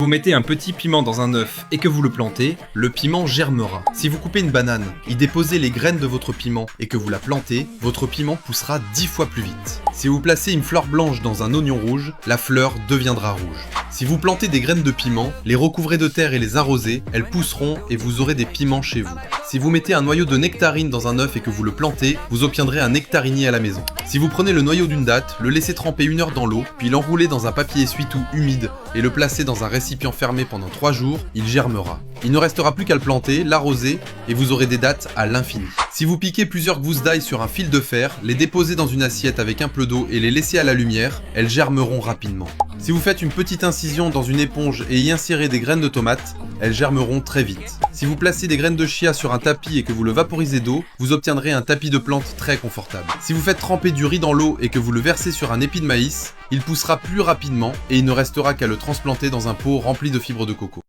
Vous mettez un petit piment dans un œuf et que vous le plantez, le piment germera. Si vous coupez une banane, y déposez les graines de votre piment et que vous la plantez, votre piment poussera 10 fois plus vite. Si vous placez une fleur blanche dans un oignon rouge, la fleur deviendra rouge. Si vous plantez des graines de piment, les recouvrez de terre et les arrosez, elles pousseront et vous aurez des piments chez vous. Si vous mettez un noyau de nectarine dans un œuf et que vous le plantez, vous obtiendrez un nectarinier à la maison. Si vous prenez le noyau d'une date, le laissez tremper 1 heure dans l'eau, puis l'enrouler dans un papier essuie-tout humide et le placer dans un récipient fermé pendant 3 jours, il germera. Il ne restera plus qu'à le planter, l'arroser et vous aurez des dattes à l'infini. Si vous piquez plusieurs gousses d'ail sur un fil de fer, les déposez dans une assiette avec un peu d'eau et les laissez à la lumière, elles germeront rapidement. Si vous faites une petite incision dans une éponge et y insérez des graines de tomates, elles germeront très vite. Si vous placez des graines de chia sur un tapis et que vous le vaporisez d'eau, vous obtiendrez un tapis de plantes très confortable. Si vous faites tremper du riz dans l'eau et que vous le versez sur un épi de maïs, il poussera plus rapidement et il ne restera qu'à le transplanter dans un pot rempli de fibres de coco.